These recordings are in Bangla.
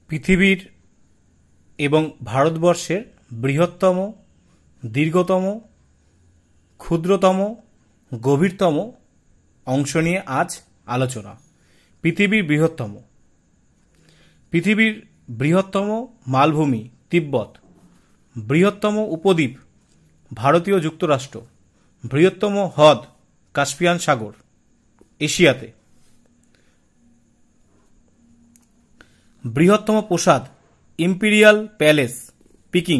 পৃথিবীর এবং ভারতবর্ষের বৃহত্তম, দীর্ঘতম, ক্ষুদ্রতম, গভীরতম অংশ নিয়ে আজ আলোচনা। পৃথিবীর বৃহত্তম মালভূমি তিব্বত, বৃহত্তম উপদ্বীপ ভারতীয় যুক্তরাষ্ট্র, বৃহত্তম হ্রদ কাস্পিয়ান সাগর এশিয়াতে, বৃহত্তম প্রাসাদ ইম্পেরিয়াল প্যালেস পিকিং,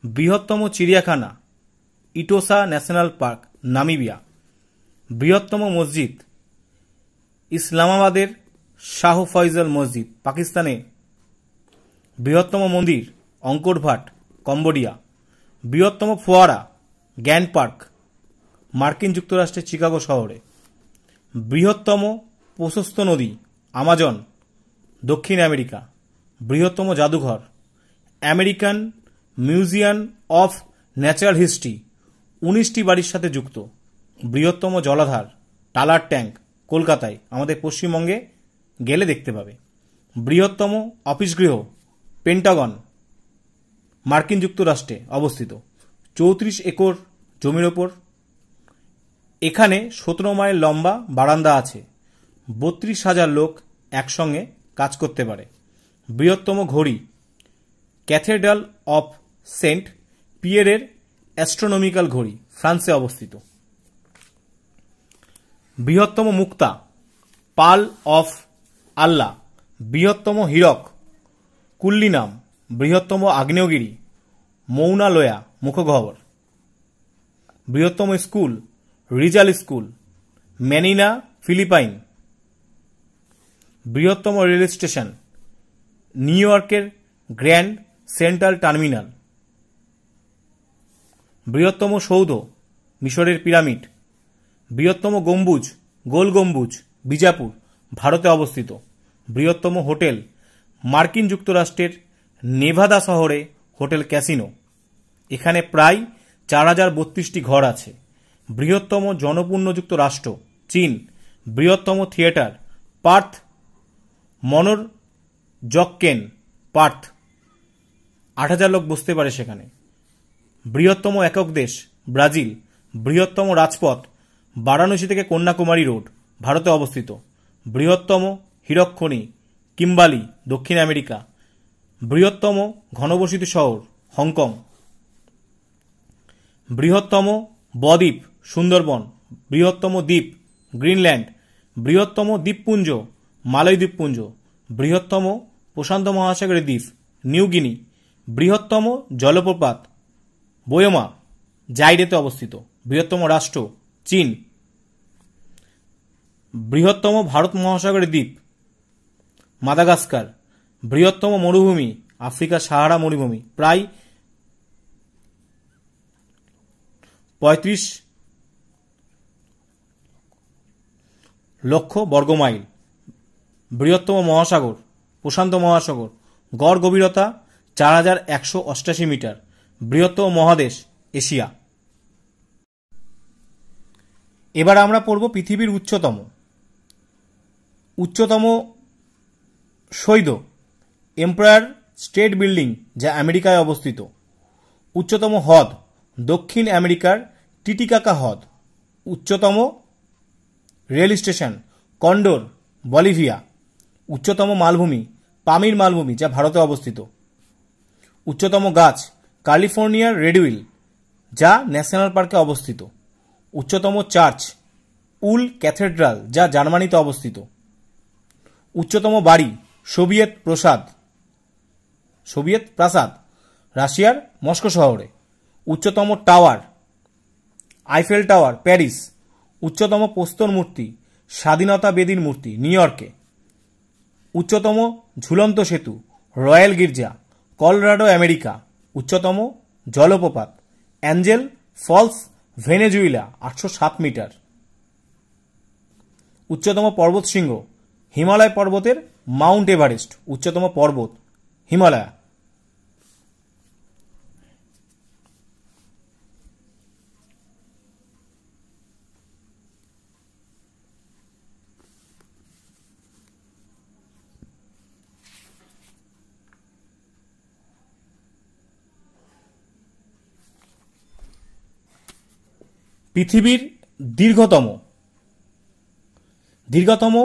বৃহত্তম চিড়িয়াখানা ইটোসা ন্যাশনাল পার্ক নামিবিয়া, বৃহত্তম মসজিদ ইসলামাবাদের শাহ ফয়জল মসজিদ পাকিস্তানে, বৃহত্তম মন্দির অঙ্কর ভাট কম্বোডিয়া, বৃহত্তম ফোয়ারা গ্যান্ড পার্ক মার্কিন যুক্তরাষ্ট্রের চিকাগো শহরে, বৃহত্তম প্রশস্ত নদী আমাজন দক্ষিণ আমেরিকা, বৃহত্তম জাদুঘর American museum of natural history 19টি বাড়ির সাথে যুক্ত, বৃহত্তম জলাধার টালার ট্যাঙ্ক কলকাতায়, আমাদের পশ্চিমবঙ্গে গেলে দেখতে পাবে, বৃহত্তম অফিস গৃহ পেন্টাগন মার্কিন যুক্তরাষ্ট্রে অবস্থিত, 34 একর জমির ওপর। এখানে 17 মাইল লম্বা বারান্দা আছে, 32,000 লোক একসঙ্গে কাজ করতে পারে, বৃহত্তম ঘড়ি ক্যাথেড্রাল অফ সেন্ট পিয়েরের অ্যাস্ট্রোনমিক্যাল ঘড়ি ফ্রান্সে অবস্থিত, বৃহত্তম মুক্তা পাল অফ আল্লাহ, বৃহত্তম হীরক কুল্লিনাম, বৃহত্তম আগ্নেয়গিরি মৌনালোয়া মুখগহ্বর, বৃহত্তম স্কুল রিজাল স্কুল ম্যানিনা ফিলিপাইন, বৃহত্তম রেল স্টেশন নিউ ইয়র্কের গ্র্যান্ড সেন্ট্রাল টার্মিনাল, বৃহত্তম সৌধ মিশরের পিরামিড, বৃহত্তম গম্বুজ গোল গম্বুজ বিজাপুর ভারতে অবস্থিত, বৃহত্তম হোটেল মার্কিন যুক্তরাষ্ট্রের নেভাদা শহরে হোটেল ক্যাসিনো, এখানে প্রায় 4032টি ঘর আছে, বৃহত্তম জনপূর্ণযুক্ত রাষ্ট্র চীন, বৃহত্তম থিয়েটার পার্থ মনোর জককেন পার্থ 8,000 লোক বসতে পারে সেখানে, বৃহত্তম একক দেশ ব্রাজিল, বৃহত্তম রাজপথ বারাণসী থেকে কন্যাকুমারী রোড ভারতে অবস্থিত, বৃহত্তম হীরক খনি কিম্বালি দক্ষিণ আমেরিকা, বৃহত্তম ঘনবসতি শহর হংকং, বৃহত্তম বদ্বীপ সুন্দরবন, বৃহত্তম দ্বীপ গ্রিনল্যান্ড, বৃহত্তম দ্বীপপুঞ্জ মালয় দ্বীপপুঞ্জ, বৃহত্তম প্রশান্ত মহাসাগরের দ্বীপ নিউ গিনি, বৃহত্তম জলপ্রপাত বোয়োমা জাইডেতে অবস্থিত, বৃহত্তম রাষ্ট্র চীন, বৃহত্তম ভারত মহাসাগরের দ্বীপ মাদাগাস্কার, বৃহত্তম মরুভূমি আফ্রিকার সাহারা মরুভূমি প্রায় 35 লক্ষ বর্গমাইল, বৃহত্তম মহাসাগর প্রশান্ত মহাসাগর, গড় গভীরতা 4188 মিটার, বৃহত্তম মহাদেশ এশিয়া। এবার আমরা পড়ব পৃথিবীর উচ্চতম সৈধ এম্পায়ার স্টেট বিল্ডিং যা আমেরিকায় অবস্থিত, উচ্চতম হ্রদ দক্ষিণ আমেরিকার টিটিকাকা হ্রদ, উচ্চতম রেল স্টেশন কন্ডোর বলিভিয়া, উচ্চতম মালভূমি পামির মালভূমি যা ভারতে অবস্থিত, উচ্চতম গাছ ক্যালিফোর্নিয়ার রেডউইল যা ন্যাশনাল পার্কে অবস্থিত, উচ্চতম চার্চ উল ক্যাথেড্রাল যা জার্মানিতে অবস্থিত, উচ্চতম বাড়ি সোভিয়েত প্রাসাদ রাশিয়ার মস্কো শহরে, উচ্চতম টাওয়ার আইফেল টাওয়ার প্যারিস, উচ্চতম প্রস্তর মূর্তি স্বাধীনতা বেদীর মূর্তি নিউ ইয়র্কে, উচ্চতম ঝুলন্ত সেতু রয়্যাল গির্জা কলোরাডো আমেরিকা, উচ্চতম জলপ্রপাত অ্যাঞ্জেল ফলস ভেনেজুয়েলা 807 মিটার, উচ্চতম পর্বতশৃঙ্গ হিমালয় পর্বতের মাউন্ট এভারেস্ট, উচ্চতম পর্বত হিমালয়, পৃথিবীর দীর্ঘতম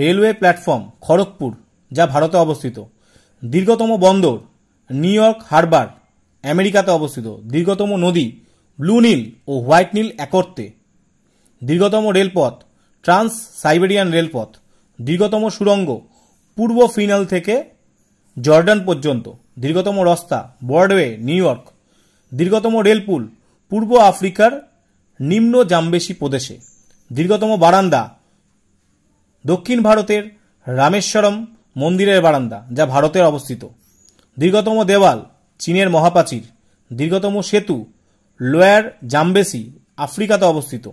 রেলওয়ে প্ল্যাটফর্ম খড়গপুর, যা ভারতে অবস্থিত। দীর্ঘতম বন্দর নিউ ইয়র্ক হারবার, আমেরিকাতে অবস্থিত। দীর্ঘতম নদী ব্লু নীল ও হোয়াইট নীল একত্রে। দীর্ঘতম রেলপথ ট্রান্স সাইবেরিয়ান রেলপথ। দীর্ঘতম সুড়ঙ্গ পূর্ব ফিনাল থেকে জর্ডান পর্যন্ত। দীর্ঘতম রাস্তা ব্রডওয়ে নিউ ইয়র্ক। দীর্ঘতম রেলপুল পূর্ব আফ্রিকার নিম্ন জামবেশি প্রদেশে। দীর্ঘতম বারান্দা দক্ষিণ ভারতের রামেশ্বরম মন্দিরের বারান্দা, যা ভারতে অবস্থিত। দীর্ঘতম দেওয়াল চীনের মহাপ্রাচীর। দীর্ঘতম সেতু লোয়ার জামবেসি, আফ্রিকাতে অবস্থিত।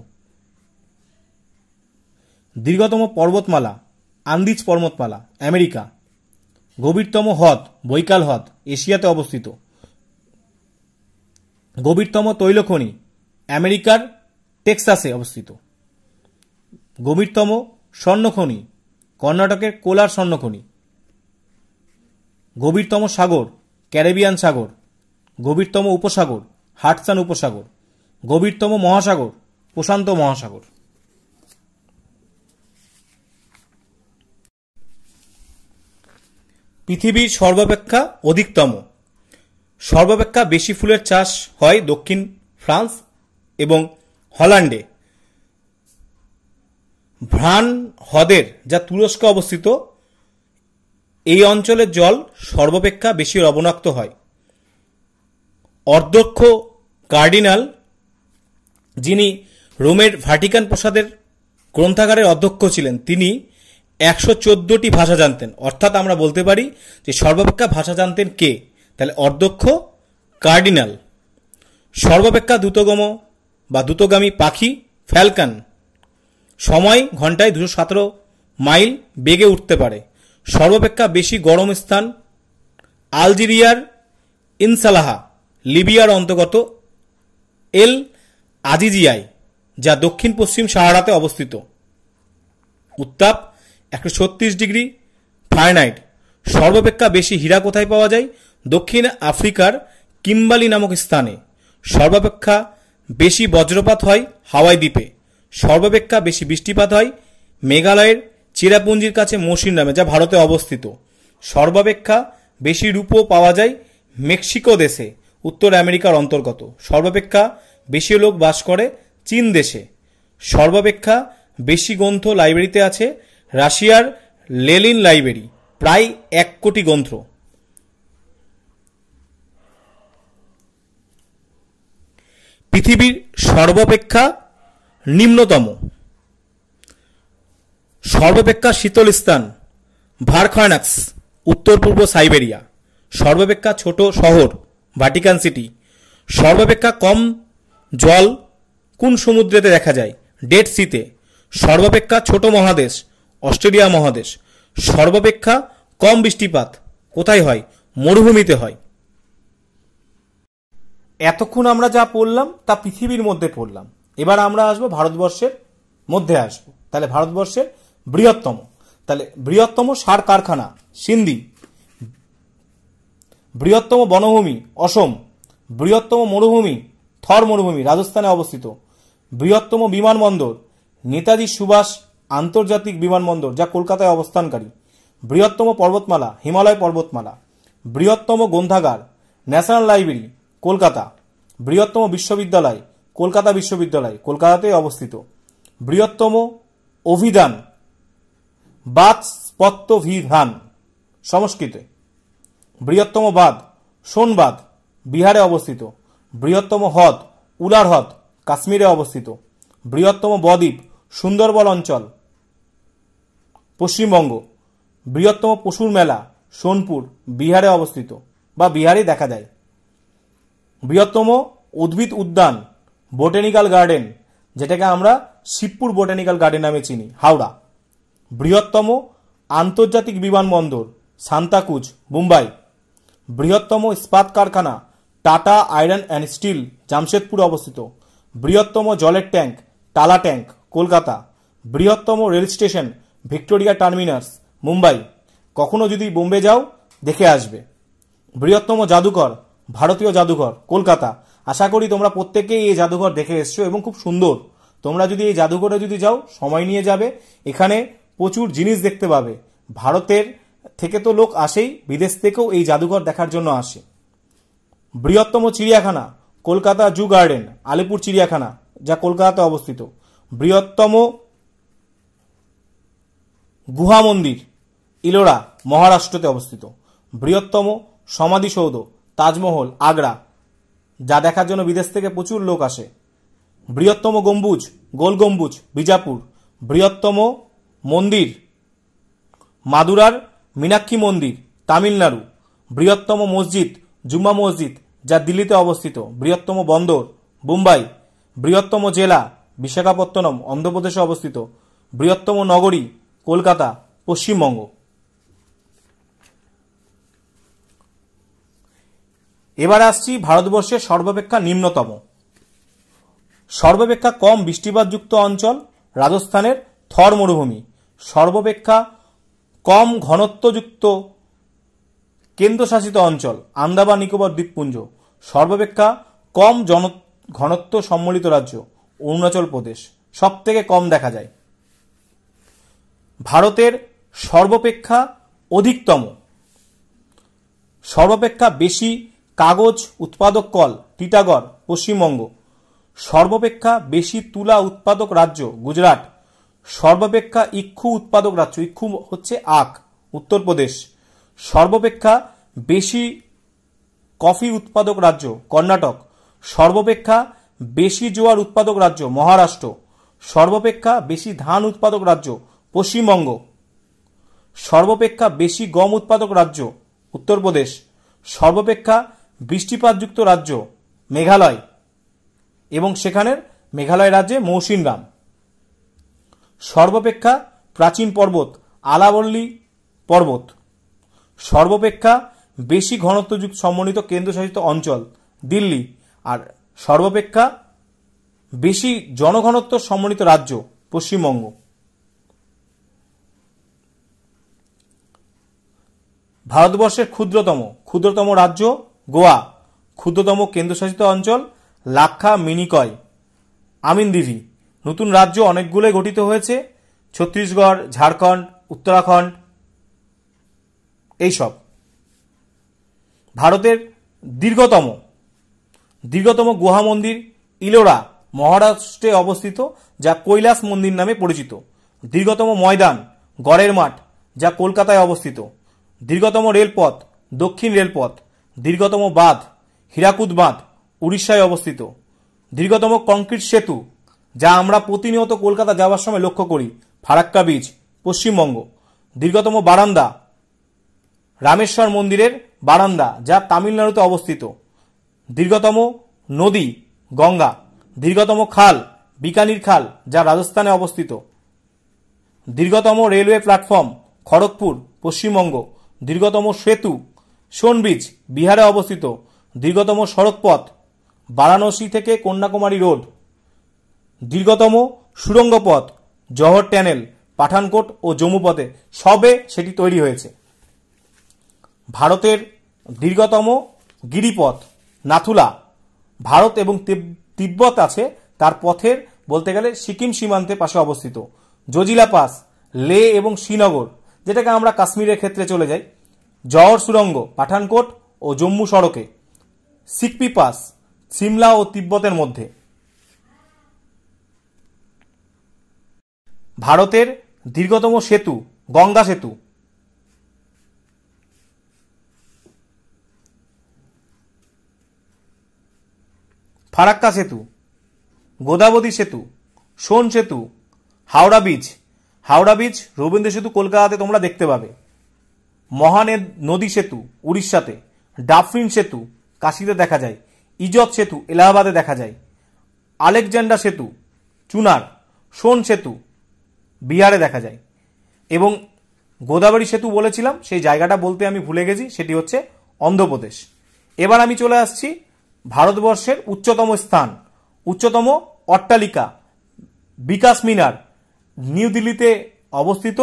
দীর্ঘতম পর্বতমালা আন্দিজ পর্বতমালা, আমেরিকা। গভীরতম হ্রদ বৈকাল হ্রদ, এশিয়াতে অবস্থিত। গভীরতম তৈলখনি আমেরিকার টেক্সাসে অবস্থিত। গভীরতম স্বর্ণখনি কর্ণাটকের কোলার স্বর্ণখনি। গভীরতম সাগর ক্যারিবিয়ান সাগর। গভীরতম উপসাগর হাডসন উপসাগর। গভীরতম মহাসাগর প্রশান্ত মহাসাগর। পৃথিবীর সর্বাপেক্ষা সর্বাপেক্ষা বেশি ফুলের চাষ হয় দক্ষিণ ফ্রান্স এবং হল্যান্ডে। ভ্রান হ্রদের, যা তুরস্কে অবস্থিত, এই অঞ্চলের জল সর্বাপেক্ষা বেশি লবণাক্ত হয়। অধ্যক্ষ কার্ডিনাল, যিনি রোমের ভাটিকান প্রাসাদের গ্রন্থাগারের অধ্যক্ষ ছিলেন, তিনি 114টি ভাষা জানতেন। অর্থাৎ আমরা বলতে পারি যে সর্বাপেক্ষা ভাষা জানতেন কে? তাহলে অধ্যক্ষ কার্ডিনাল। সর্বাপেক্ষা দ্রুতগামী পাখি ফ্যালকন। সময় ঘন্টায় 217 মাইল বেগে উঠতে পারে। সর্বাপেক্ষা বেশি গরম স্থান আলজেরিয়ার ইনসালাহা, লিবিয়ার অন্তর্গত এল আজিজিয়ায়, যা দক্ষিণ পশ্চিম সাহারাতে অবস্থিত। উত্তাপ 136 ডিগ্রি ফারেনহাইট। সর্বাপেক্ষা বেশি হীরা কোথায় পাওয়া যায়? দক্ষিণ আফ্রিকার কিম্বালি নামক স্থানে। সর্বাপেক্ষা বেশি বজ্রপাত হয় হাওয়াই দ্বীপে। সর্বাপেক্ষা বেশি বৃষ্টিপাত হয় মেঘালয়ের চেরাপুঞ্জির কাছে মৌসিন নামে, যা ভারতে অবস্থিত। সর্বাপেক্ষা বেশি রূপো পাওয়া যায় মেক্সিকো দেশে, উত্তর আমেরিকার অন্তর্গত। সর্বাপেক্ষা বেশি লোক বাস করে চীন দেশে। সর্বাপেক্ষা বেশি গ্রন্থ লাইব্রেরিতে আছে রাশিয়ার লেনিন লাইব্রেরি, প্রায় 1 কোটি গ্রন্থ। পৃথিবীর সর্বাপেক্ষা নিম্নতম সর্বাপেক্ষা শীতল স্থান ভারখানাক্স, উত্তর পূর্ব সাইবেরিয়া। সর্বাপেক্ষা ছোট শহর ভাটিকান সিটি। সর্বাপেক্ষা কম জল কোন সমুদ্রেতে দেখা যায়? ডেড সিতে। সর্বাপেক্ষা ছোট মহাদেশ অস্ট্রেলিয়া মহাদেশ। সর্বাপেক্ষা কম বৃষ্টিপাত কোথায় হয়? মরুভূমিতে হয়। এতক্ষণ আমরা যা পড়লাম তা পৃথিবীর মধ্যে পড়লাম। এবার আমরা আসবো ভারতবর্ষের মধ্যে আসবো। তাহলে ভারতবর্ষের বৃহত্তম, তাহলে বৃহত্তম সার কারখানা সিন্ধি। বৃহত্তম বনভূমি অসম। বৃহত্তম মরুভূমি থর মরুভূমি, রাজস্থানে অবস্থিত। বৃহত্তম বিমানবন্দর নেতাজি সুভাষ আন্তর্জাতিক বিমানবন্দর, যা কলকাতায় অবস্থানকারী। বৃহত্তম পর্বতমালা হিমালয় পর্বতমালা। বৃহত্তম গ্রন্থাগার ন্যাশনাল লাইব্রেরি কলকাতা। বৃহত্তম বিশ্ববিদ্যালয় কলকাতা বিশ্ববিদ্যালয়, কলকাতাতে অবস্থিত। বৃহত্তম অভিধান বাচস্পত্যভিধান সংস্কৃতে। বৃহত্তম বাঁধ সোনবাঁধ, বিহারে অবস্থিত। বৃহত্তম হ্রদ উলার হ্রদ, কাশ্মীরে অবস্থিত। বৃহত্তম বদ্বীপ সুন্দরবন অঞ্চল, পশ্চিমবঙ্গ। বৃহত্তম পশুর মেলা সোনপুর, বিহারে অবস্থিত বা বিহারে দেখা যায়। বৃহত্তম উদ্ভিদ উদ্যান বোটানিক্যাল গার্ডেন, যেটাকে আমরা শিবপুর বোটানিক্যাল গার্ডেন নামে চিনি, হাওড়া। বৃহত্তম আন্তর্জাতিক বিমানবন্দর সান্তাকুজ, মুম্বাই। বৃহত্তম ইস্পাত কারখানা Tata iron and steel, Jamshedpur অবস্থিত। বৃহত্তম জলের ট্যাঙ্ক টালা ট্যাঙ্ক, কলকাতা। বৃহত্তম rail station Victoria Terminus, Mumbai. কখনো যদি বোম্বে যাও দেখে আসবে। বৃহত্তম জাদুঘর ভারতীয় জাদুঘর, কলকাতা। আশা করি তোমরা প্রত্যেকেই এই জাদুঘর দেখে এসছো এবং খুব সুন্দর। তোমরা যদি এই জাদুঘরে যদি যাও, সময় নিয়ে যাবে, এখানে প্রচুর জিনিস দেখতে পাবে। ভারতের থেকে তো লোক আসেই, বিদেশ থেকেও এই জাদুঘর দেখার জন্য আসে। বৃহত্তম চিড়িয়াখানা কলকাতা জু গার্ডেন, আলিপুর চিড়িয়াখানা, যা কলকাতাতে অবস্থিত। বৃহত্তম গুহা মন্দির ইলোরা, মহারাষ্ট্রতে অবস্থিত। বৃহত্তম সমাধিসৌধ তাজমহল, আগ্রা, যা দেখার জন্য বিদেশ থেকে প্রচুর লোক আসে। বৃহত্তম গম্বুজ গোল গম্বুজ, বিজাপুর। বৃহত্তম মন্দির মাদুরার মীনাক্ষী মন্দির, তামিলনাড়ু। বৃহত্তম মসজিদ জুম্মা মসজিদ, যা দিল্লিতে অবস্থিত। বৃহত্তম বন্দর মুম্বাই। বৃহত্তম জেলা বিশাখাপত্তনম, অন্ধ্রপ্রদেশে অবস্থিত। বৃহত্তম নগরী কলকাতা, পশ্চিমবঙ্গ। এবার আসছি ভারতবর্ষের সর্বাপেক্ষা নিম্নতম, সর্বাপেক্ষা কম বৃষ্টিপাতযুক্ত অঞ্চল রাজস্থানের থর মরুভূমি। সর্বাপেক্ষা কম ঘনত্বযুক্ত কেন্দ্রশাসিত অঞ্চল আন্দামান নিকোবর দ্বীপপুঞ্জ। সর্বাপেক্ষা কম ঘনত্ব সম্মিলিত রাজ্য অরুণাচল প্রদেশ, সব থেকে কম দেখা যায়। ভারতের সর্বাপেক্ষা অধিকতম, সর্বাপেক্ষা বেশি কাগজ উৎপাদক কল টিটাগড়, পশ্চিমবঙ্গ। সর্বাপেক্ষা বেশি তুলা উৎপাদক রাজ্য গুজরাট। সর্বাপেক্ষা ইক্ষু উৎপাদক রাজ্য, ইক্ষু হচ্ছে আখ, উত্তরপ্রদেশ। সর্বাপেক্ষা বেশি কফি উৎপাদক রাজ্য কর্ণাটক। সর্বাপেক্ষা বেশি জোয়ার উৎপাদক রাজ্য মহারাষ্ট্র। সর্বাপেক্ষা বেশি ধান উৎপাদক রাজ্য পশ্চিমবঙ্গ। সর্বাপেক্ষা বেশি গম উৎপাদক রাজ্য উত্তরপ্রদেশ। সর্বাপেক্ষা বৃষ্টিপাতযুক্ত রাজ্য মেঘালয় এবং সেখানের মেঘালয় রাজ্যে মৌসিনরাম। সর্বাপেক্ষা প্রাচীন পর্বত আলাবল্লী পর্বত। সর্বাপেক্ষা বেশি ঘনত্বযুক্ত সমন্বিত কেন্দ্রশাসিত অঞ্চল দিল্লি। আর সর্বাপেক্ষা বেশি জনঘনত্ব সমন্বিত রাজ্য পশ্চিমবঙ্গ। ভারতবর্ষের ক্ষুদ্রতম রাজ্য গোয়া। ক্ষুদ্রতম কেন্দ্রশাসিত অঞ্চল লাক্ষা মিনিকয়, আমিনদিভি। নতুন রাজ্য অনেকগুলোই গঠিত হয়েছে, ছত্তিশগড়, ঝাড়খণ্ড, উত্তরাখণ্ড, এইসব। ভারতের দীর্ঘতম গুহা মন্দির ইলোরা, মহারাষ্ট্রে অবস্থিত, যা কৈলাস মন্দির নামে পরিচিত। দীর্ঘতম ময়দান গড়ের মাঠ, যা কলকাতায় অবস্থিত। দীর্ঘতম রেলপথ দক্ষিণ রেলপথ। দীর্ঘতম বাঁধ হীরাকুদ বাঁধ, উড়িষ্যায় অবস্থিত। দীর্ঘতম কংক্রিট সেতু, যা আমরা প্রতিনিয়ত কলকাতা যাওয়ার সময় লক্ষ্য করি, ফারাক্কা ব্রিজ, পশ্চিমবঙ্গ। দীর্ঘতম বারান্দা রামেশ্বর মন্দিরের বারান্দা, যা তামিলনাড়ুতে অবস্থিত। দীর্ঘতম নদী গঙ্গা। দীর্ঘতম খাল বিকানির খাল, যা রাজস্থানে অবস্থিত। দীর্ঘতম রেলওয়ে প্ল্যাটফর্ম খড়গপুর, পশ্চিমবঙ্গ। দীর্ঘতম সেতু সোন ব্রিজ, বিহারে অবস্থিত। দীর্ঘতম সড়কপথ বারাণসী থেকে কন্যাকুমারী রোড। দীর্ঘতম সুড়ঙ্গ পথ জহর ট্যানেল, পাঠানকোট ও জম্মুপথে সবে সেটি তৈরি হয়েছে। ভারতের দীর্ঘতম গিরিপথ নাথুলা। ভারত এবং তিব্বত আছে, তার পথের বলতে গেলে সিকিম সীমান্তের পাশে অবস্থিত। জজিলা পাস লে এবং শ্রীনগর, যেটাকে আমরা কাশ্মীরের ক্ষেত্রে চলে যাই। জহর সুড়ঙ্গ পাঠানকোট ও জম্মু সড়কে। সিকপি পাস সিমলা ও তিব্বতের মধ্যে। ভারতের দীর্ঘতম সেতু গঙ্গা সেতু। ফারাক্কা সেতু, গোদাবরী সেতু, সোন সেতু, হাওড়া ব্রিজ। হাওড়া ব্রিজ রবীন্দ্র সেতু কলকাতাতে তোমরা দেখতে পাবে। মহানদী সেতু উড়িষ্যাতে। ডাফরিন সেতু কাশীতে দেখা যায়। ইজত সেতু এলাহাবাদে দেখা যায়। আলেকজান্ডার সেতু চুনার। সোন সেতু বিহারে দেখা যায়। এবং গোদাবরী সেতু বলেছিলাম, সেই জায়গাটা বলতে আমি ভুলে গেছি, সেটি হচ্ছে অন্ধ্রপ্রদেশ। এবার আমি চলে আসছি ভারতবর্ষের উচ্চতম স্থান, উচ্চতম অট্টালিকা বিকাশ মিনার, নিউ দিল্লিতে অবস্থিত,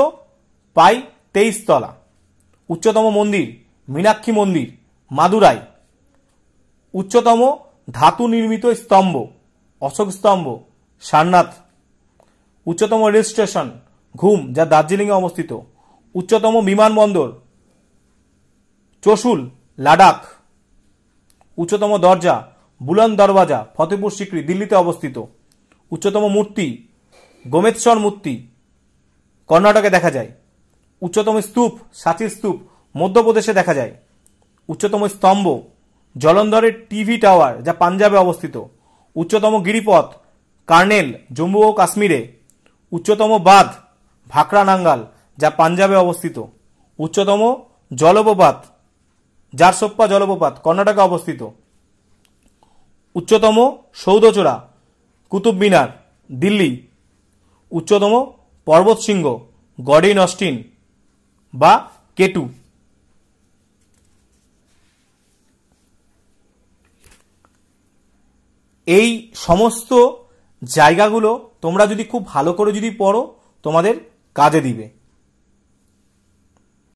প্রায় 23 তলা। উচ্চতম মন্দির মীনাক্ষী মন্দির, মাদুরাই। উচ্চতম ধাতু নির্মিত স্তম্ভ, অশোক স্তম্ভ, সারনাথ। উচ্চতম রেল স্টেশন ঘুম, যা দার্জিলিংয়ে অবস্থিত। উচ্চতম বিমানবন্দর চসুল, লাদাখ। উচ্চতম দরজা বুলন্দ দরওয়াজা, ফতেপুর সিক্রি, দিল্লিতে অবস্থিত। উচ্চতম মূর্তি গোমেশ্বর মূর্তি, কর্ণাটকে দেখা যায়। উচ্চতম স্তূপ সাচির স্তূপ, মধ্যপ্রদেশে দেখা যায়। উচ্চতম স্তম্ভ জলন্ধরের টিভি টাওয়ার, যা পাঞ্জাবে অবস্থিত। উচ্চতম গিরিপথ কার্নেল, জম্মু ও কাশ্মীরে। উচ্চতম বাঁধ ভাকরা নাঙ্গাল, যা পাঞ্জাবে অবস্থিত। উচ্চতম জলপ্রপাত জারসোপ্পা জলপ্রপাত, কর্ণাটকে অবস্থিত। উচ্চতম সৌধচূড়া কুতুব মিনার, দিল্লি। উচ্চতম পর্বত শৃঙ্গ গডিন অস্টিন বা কেটু। এই সমস্ত জায়গাগুলো তোমরা যদি খুব ভালো করে যদি পড়ো তোমাদের কাজে দিবে।